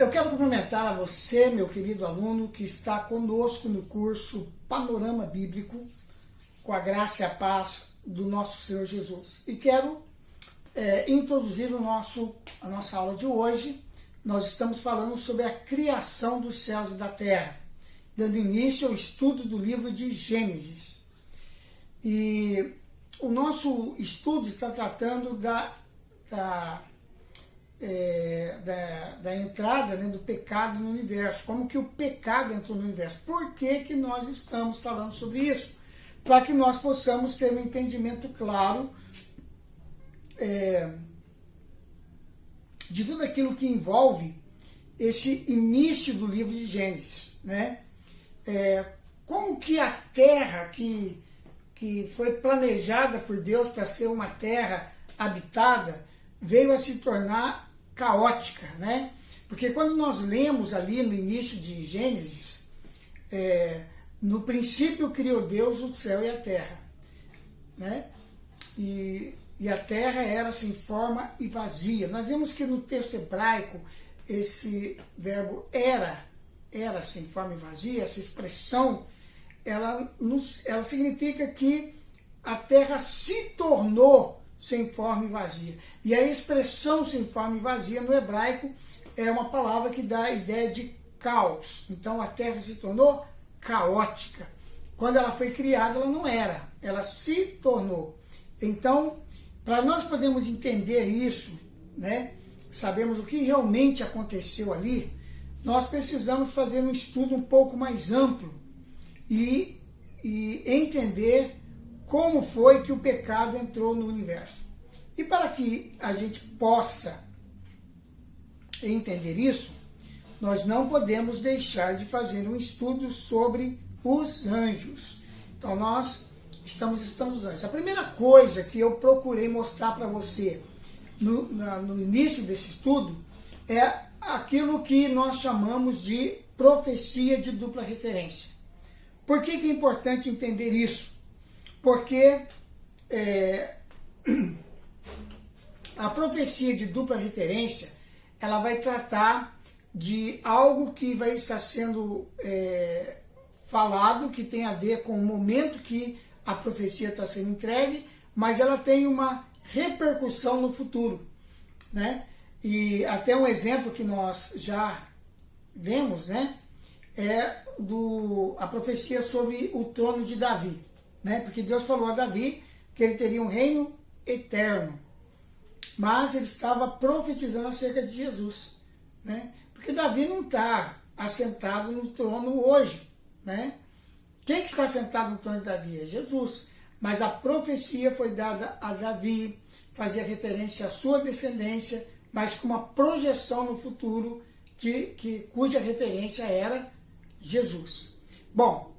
Eu quero cumprimentar a você, meu querido aluno, que está conosco no curso Panorama Bíblico, com a graça e a paz do nosso Senhor Jesus. E quero introduzir a nossa aula de hoje. Nós estamos falando sobre a criação dos céus e da terra, dando início ao estudo do livro de Gênesis. E o nosso estudo está tratando da entrada, né, do pecado no universo, como que o pecado entrou no universo. Por que nós estamos falando sobre isso? Para que nós possamos ter um entendimento claro de tudo aquilo que envolve esse início do livro de Gênesis, né? Como que a terra que foi planejada por Deus para ser uma terra habitada veio a se tornar caótica, né? Porque quando nós lemos ali no início de Gênesis, no princípio criou Deus o céu e a terra, né? E a terra era sem forma e vazia. Nós vemos que no texto hebraico esse verbo era sem forma e vazia, essa expressão, ela significa que a terra se tornou sem forma e vazia. E a expressão sem forma e vazia no hebraico é uma palavra que dá a ideia de caos. Então a terra se tornou caótica. Quando ela foi criada, ela não era, ela se tornou. Então, para nós podermos entender isso, né, sabemos o que realmente aconteceu ali, nós precisamos fazer um estudo um pouco mais amplo e entender como foi que o pecado entrou no universo. E para que a gente possa entender isso, nós não podemos deixar de fazer um estudo sobre os anjos. Então nós estamos estudando os anjos. A primeira coisa que eu procurei mostrar para você no início desse estudo é aquilo que nós chamamos de profecia de dupla referência. Por que é importante entender isso? Porque a profecia de dupla referência, ela vai tratar de algo que vai estar sendo falado, que tem a ver com o momento que a profecia está sendo entregue, mas ela tem uma repercussão no futuro, né? E até um exemplo que nós já lemos, né, é a profecia sobre o trono de Davi, né? Porque Deus falou a Davi que ele teria um reino eterno, mas ele estava profetizando acerca de Jesus, né? Porque Davi não está assentado no trono hoje, né? Quem que está sentado no trono de Davi? É Jesus. Mas a profecia foi dada a Davi, fazia referência à sua descendência, mas com uma projeção no futuro cuja referência era Jesus. Bom,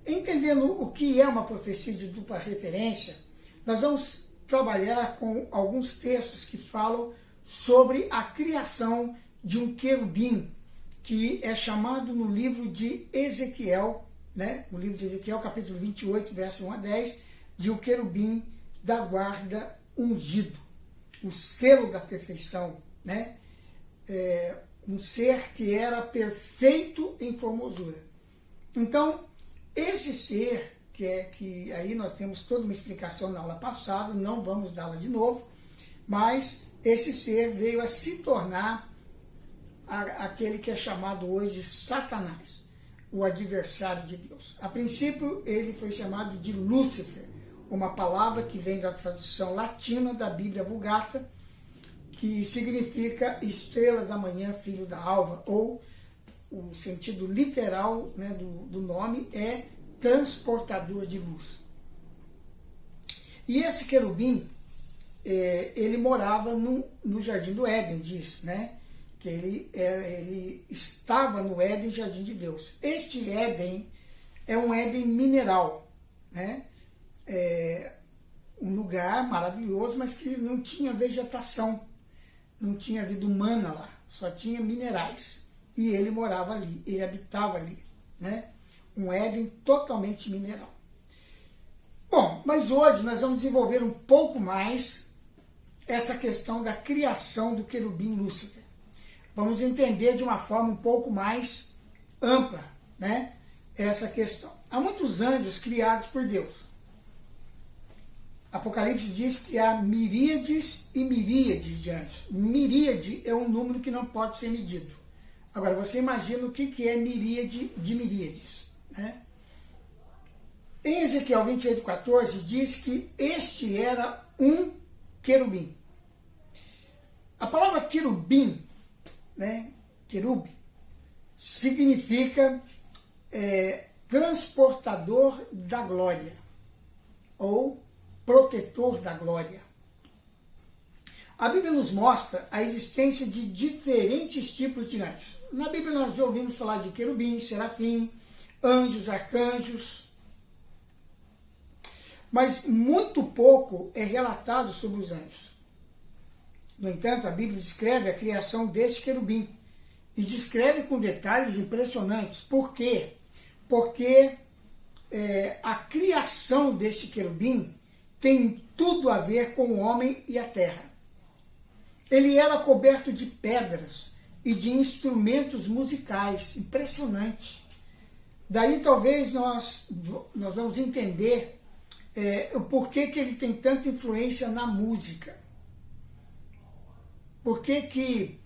entendendo o que é uma profecia de dupla referência, nós vamos trabalhar com alguns textos que falam sobre a criação de um querubim, que é chamado no livro de Ezequiel, né? No livro de Ezequiel, capítulo 28, verso 1 a 10, de o querubim da guarda ungido, o selo da perfeição, né? Um ser que era perfeito em formosura. Então, esse ser, que aí nós temos toda uma explicação na aula passada, não vamos dá-la de novo, mas esse ser veio a se tornar aquele que é chamado hoje de Satanás, o adversário de Deus. A princípio, ele foi chamado de Lúcifer, uma palavra que vem da tradução latina da Bíblia Vulgata, que significa estrela da manhã, filho da alva, ou o sentido literal, né, do nome é transportador de luz. E esse querubim, ele morava no Jardim do Éden, diz, né? Que ele estava no Éden, Jardim de Deus. Este Éden é um Éden mineral, né? Um lugar maravilhoso, mas que não tinha vegetação, não tinha vida humana lá, só tinha minerais. E ele morava ali, ele habitava ali, né? Um Éden totalmente mineral. Bom, mas hoje nós vamos desenvolver um pouco mais essa questão da criação do querubim Lúcifer. vamos entender de uma forma um pouco mais ampla, né, essa questão. Há muitos anjos criados por Deus. Apocalipse diz que há miríades e miríades de anjos. Miríade é um número que não pode ser medido. Agora, você imagina o que é miríade de miríades, né? Em Ezequiel 28:14 diz que este era um querubim. A palavra querubim, né, querube, significa transportador da glória, ou protetor da glória. A Bíblia nos mostra a existência de diferentes tipos de anjos. Na Bíblia nós já ouvimos falar de querubim, serafim, anjos, arcanjos, mas muito pouco é relatado sobre os anjos. No entanto, a Bíblia descreve a criação deste querubim e descreve com detalhes impressionantes. Por quê? Porque a criação deste querubim tem tudo a ver com o homem e a terra. Ele era coberto de pedras e de instrumentos musicais. Impressionante. Daí talvez nós vamos entender o porquê que ele tem tanta influência na música. Por que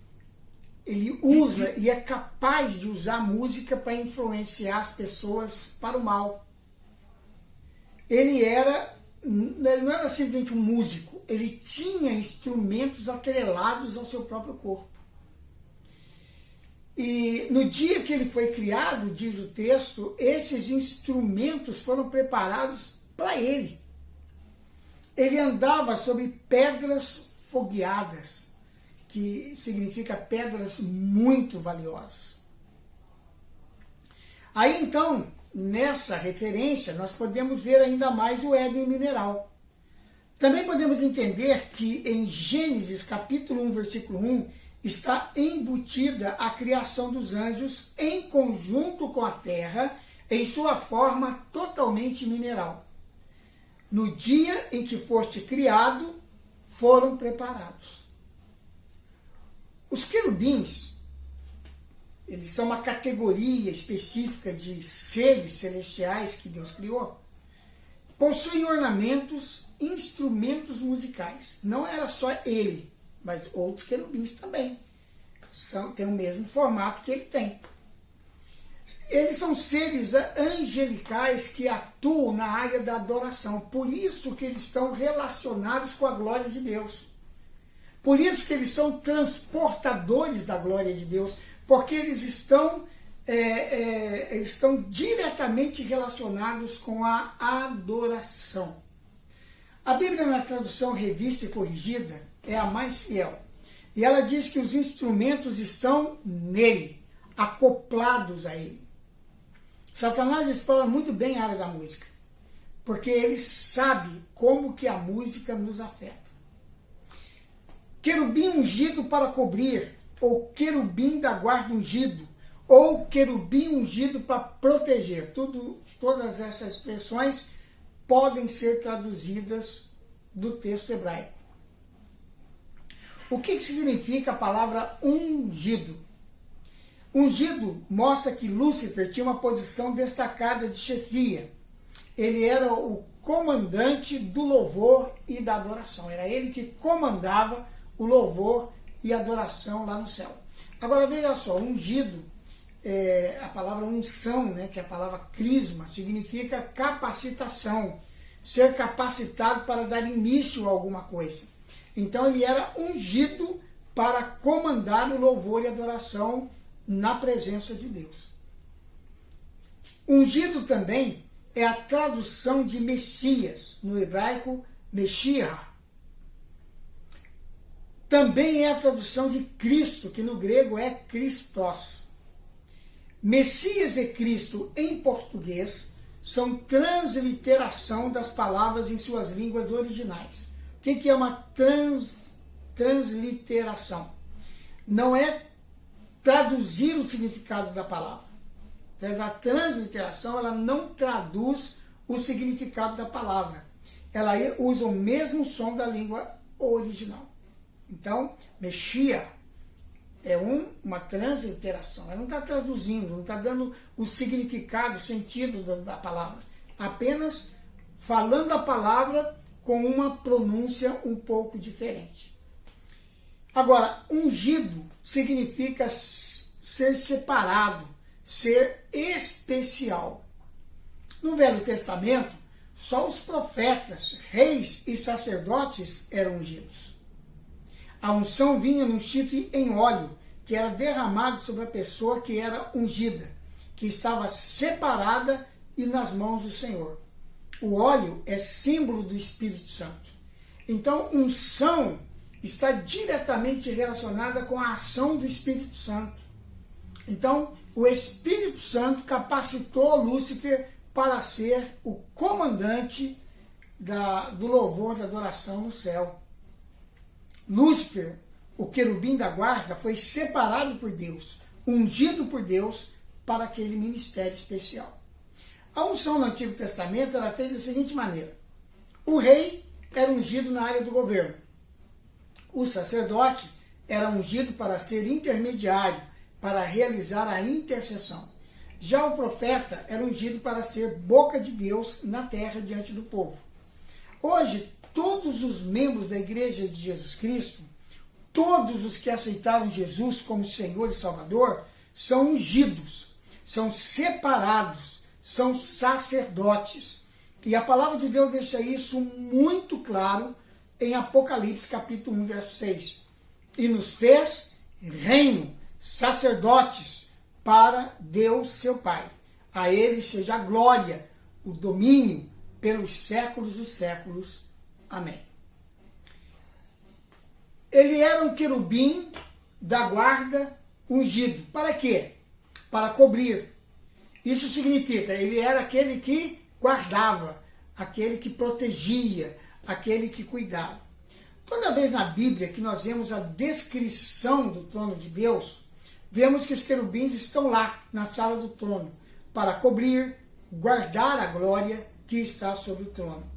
ele usa e é capaz de usar a música para influenciar as pessoas para o mal. Ele não era simplesmente um músico, ele tinha instrumentos atrelados ao seu próprio corpo. E no dia que ele foi criado, diz o texto, esses instrumentos foram preparados para ele. Ele andava sobre pedras fogueadas, que significa pedras muito valiosas. Aí então, nessa referência, nós podemos ver ainda mais o Éden mineral. Também podemos entender que em Gênesis capítulo 1, versículo 1, está embutida a criação dos anjos em conjunto com a terra, em sua forma totalmente mineral. No dia em que foste criado, foram preparados. Os querubins, eles são uma categoria específica de seres celestiais que Deus criou. Possuem ornamentos, instrumentos musicais. Não era só ele, mas outros querubins também. Tem o mesmo formato que ele tem. Eles são seres angelicais que atuam na área da adoração. Por isso que eles estão relacionados com a glória de Deus. Por isso que eles são transportadores da glória de Deus, porque eles estão diretamente relacionados com a adoração. A Bíblia, na tradução revista e corrigida, é a mais fiel. E ela diz que os instrumentos estão nele, acoplados a ele. Satanás explora muito bem a área da música, porque ele sabe como que a música nos afeta. Querubim ungido para cobrir, ou querubim da guarda ungido, ou querubim ungido para proteger. Todas essas expressões podem ser traduzidas do texto hebraico. O que significa a palavra ungido? Ungido mostra que Lúcifer tinha uma posição destacada de chefia. Ele era o comandante do louvor e da adoração. Era ele que comandava o louvor e a adoração lá no céu. Agora veja só, ungido, a palavra unção, né, que é a palavra crisma, significa capacitação, ser capacitado para dar início a alguma coisa. Então ele era ungido para comandar o louvor e a adoração na presença de Deus. Ungido também é a tradução de Messias, no hebraico, Meshiach. Também é a tradução de Cristo, que no grego é Christos. Messias e Cristo, em português, são transliteração das palavras em suas línguas originais. O que é uma transliteração? Não é traduzir o significado da palavra. A transliteração, ela não traduz o significado da palavra. Ela usa o mesmo som da língua original. Então, Messias É uma transliteração. Ela não está traduzindo, não está dando o significado, o sentido da palavra. Apenas falando a palavra com uma pronúncia um pouco diferente. Agora, ungido significa ser separado, ser especial. No Velho Testamento, só os profetas, reis e sacerdotes eram ungidos. A unção vinha num chifre em óleo, que era derramado sobre a pessoa que era ungida, que estava separada e nas mãos do Senhor. O óleo é símbolo do Espírito Santo. Então, unção está diretamente relacionada com a ação do Espírito Santo. Então, o Espírito Santo capacitou Lúcifer para ser o comandante do louvor, da adoração no céu. Lúcifer, o querubim da guarda, foi separado por Deus, ungido por Deus para aquele ministério especial. A unção no Antigo Testamento era feita da seguinte maneira: o rei era ungido na área do governo, o sacerdote era ungido para ser intermediário, para realizar a intercessão. Já o profeta era ungido para ser boca de Deus na terra diante do povo. Hoje, todos os membros da Igreja de Jesus Cristo, todos os que aceitaram Jesus como Senhor e Salvador, são ungidos, são separados, são sacerdotes. E a palavra de Deus deixa isso muito claro em Apocalipse capítulo 1, verso 6. E nos fez reino, sacerdotes, para Deus seu Pai. A ele seja a glória, o domínio pelos séculos dos séculos. Amém. Ele era um querubim da guarda ungido. Para quê? Para cobrir. Isso significa, ele era aquele que guardava, aquele que protegia, aquele que cuidava. Toda vez na Bíblia que nós vemos a descrição do trono de Deus, vemos que os querubins estão lá, na sala do trono, para cobrir, guardar a glória que está sobre o trono.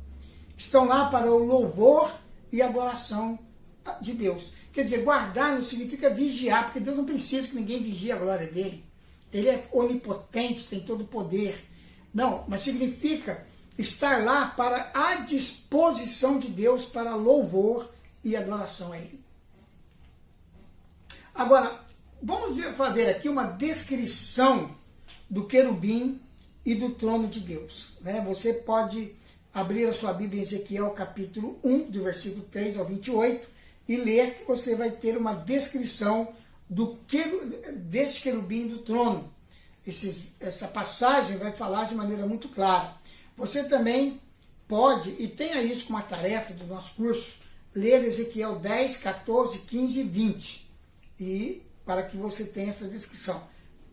Estão lá para o louvor e adoração de Deus. Quer dizer, guardar não significa vigiar, porque Deus não precisa que ninguém vigie a glória dele. Ele é onipotente, tem todo o poder. Não, mas significa estar lá para a disposição de Deus para louvor e adoração a ele. Agora, vamos ver aqui uma descrição do querubim e do trono de Deus. Você pode abrir a sua Bíblia em Ezequiel capítulo 1, do versículo 3 ao 28, e ler, que você vai ter uma descrição desse querubim do trono. Essa passagem vai falar de maneira muito clara. Você também pode, e tenha isso como uma tarefa do nosso curso, ler Ezequiel 10, 14, 15 e 20. E para que você tenha essa descrição.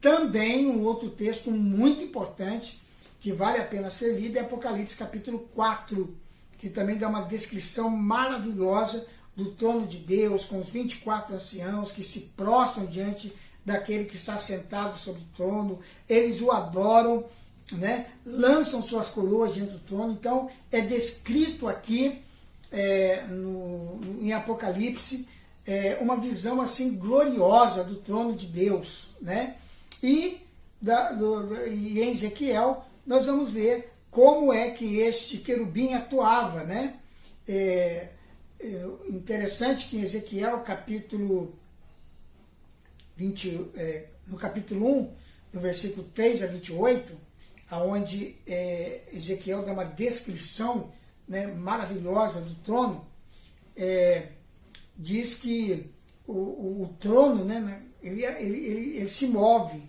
Também um outro texto muito importante, que vale a pena ser lido, é Apocalipse capítulo 4, que também dá uma descrição maravilhosa do trono de Deus, com os 24 anciãos que se prostram diante daquele que está sentado sobre o trono. Eles o adoram, lançam suas coroas diante do trono. Então, é descrito aqui em Apocalipse uma visão assim gloriosa do trono de Deus, E em Ezequiel nós vamos ver como é que este querubim atuava, interessante que em Ezequiel capítulo 20, no capítulo 1, do versículo 3 a 28, onde Ezequiel dá uma descrição maravilhosa do trono, diz que o trono, ele se move,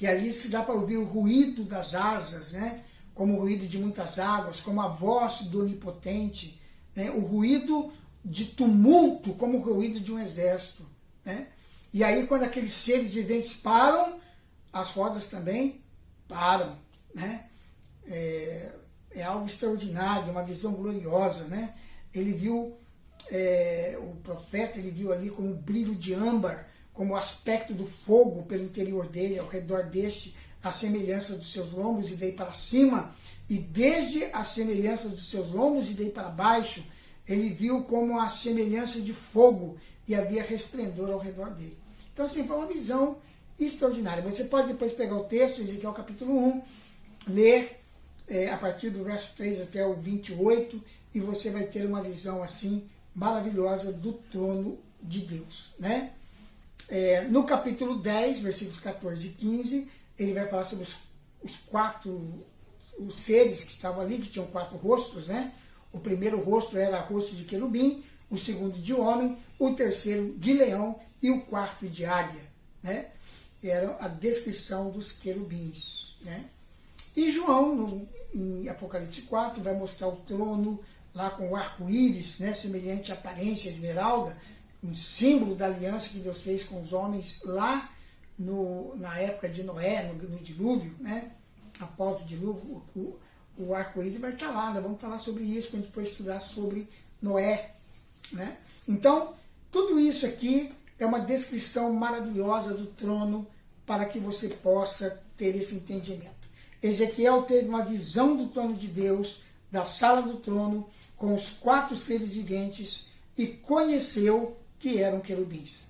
e ali se dá para ouvir o ruído das asas, como o ruído de muitas águas, como a voz do onipotente, o ruído de tumulto, como o ruído de um exército. E aí, quando aqueles seres viventes param, as rodas também param. É algo extraordinário, uma visão gloriosa. Ele viu, o profeta, ele viu ali como um brilho de âmbar, como o aspecto do fogo pelo interior dele, ao redor deste, a semelhança dos seus lombos e daí para cima, e desde a semelhança dos seus lombos e daí para baixo, ele viu como a semelhança de fogo, e havia resplendor ao redor dele. Então, assim, foi uma visão extraordinária. Você pode depois pegar o texto, Ezequiel capítulo 1, ler a partir do verso 3 até o 28, e você vai ter uma visão assim maravilhosa do trono de Deus, né? No capítulo 10, versículos 14 e 15, ele vai falar sobre os seres que estavam ali, que tinham 4 rostos, né? O primeiro rosto era rosto de querubim, o segundo de homem, o terceiro de leão e o quarto de águia, né? Era a descrição dos querubins, né? E João, em Apocalipse 4, vai mostrar o trono lá com o arco-íris, né? Semelhante à aparência esmeralda, um símbolo da aliança que Deus fez com os homens lá na época de Noé, no dilúvio, né? Após o dilúvio, o arco-íris vai estar lá, nós vamos falar sobre isso quando a gente for estudar sobre Noé, né? Então, tudo isso aqui é uma descrição maravilhosa do trono para que você possa ter esse entendimento. Ezequiel teve uma visão do trono de Deus, da sala do trono, com os 4 seres viventes e conheceu que eram querubins.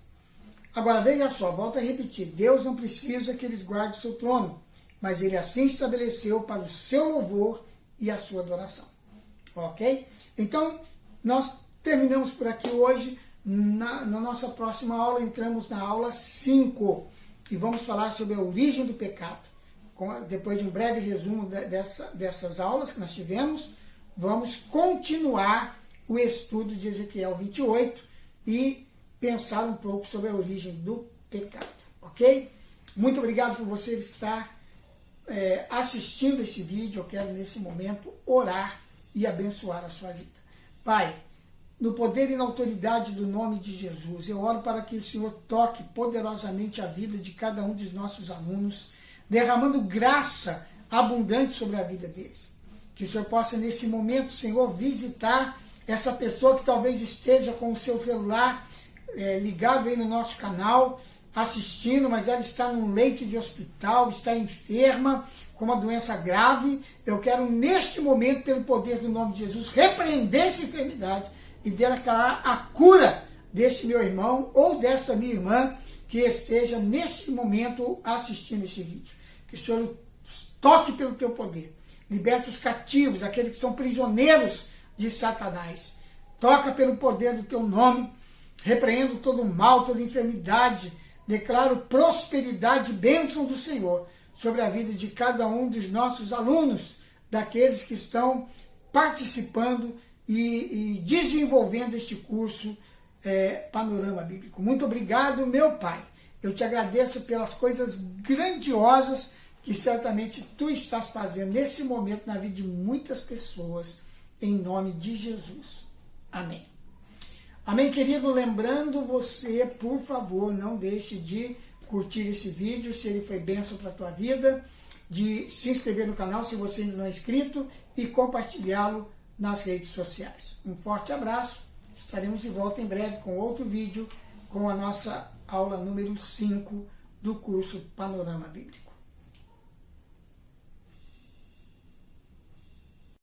Agora veja só, volto a repetir, Deus não precisa que eles guardem o seu trono, mas ele assim estabeleceu para o seu louvor e a sua adoração. Ok? Então, nós terminamos por aqui hoje. Na nossa próxima aula, entramos na aula 5 e vamos falar sobre a origem do pecado. Depois de um breve resumo dessas aulas que nós tivemos, vamos continuar o estudo de Ezequiel 28 e pensar um pouco sobre a origem do pecado. Ok? Muito obrigado por você estar assistindo esse vídeo. Eu quero, nesse momento, orar e abençoar a sua vida. Pai, no poder e na autoridade do nome de Jesus, eu oro para que o Senhor toque poderosamente a vida de cada um dos nossos alunos, derramando graça abundante sobre a vida deles. Que o Senhor possa, nesse momento, Senhor, visitar essa pessoa que talvez esteja com o seu celular ligado aí no nosso canal, assistindo, mas ela está num leito de hospital, está enferma, com uma doença grave. Eu quero, neste momento, pelo poder do nome de Jesus, repreender essa enfermidade e declarar a cura deste meu irmão ou desta minha irmã que esteja, neste momento, assistindo esse vídeo. Que o Senhor toque pelo teu poder, liberte os cativos, aqueles que são prisioneiros de Satanás. Toca pelo poder do teu nome, repreendo todo o mal, toda enfermidade, declaro prosperidade e bênção do Senhor sobre a vida de cada um dos nossos alunos, daqueles que estão participando e desenvolvendo este curso Panorama Bíblico. Muito obrigado, meu Pai. Eu te agradeço pelas coisas grandiosas que certamente Tu estás fazendo nesse momento na vida de muitas pessoas, em nome de Jesus. Amém. Amém, querido? Lembrando você, por favor, não deixe de curtir esse vídeo, se ele foi bênção para a tua vida, de se inscrever no canal se você ainda não é inscrito e compartilhá-lo nas redes sociais. Um forte abraço, estaremos de volta em breve com outro vídeo, com a nossa aula número 5 do curso Panorama Bíblico.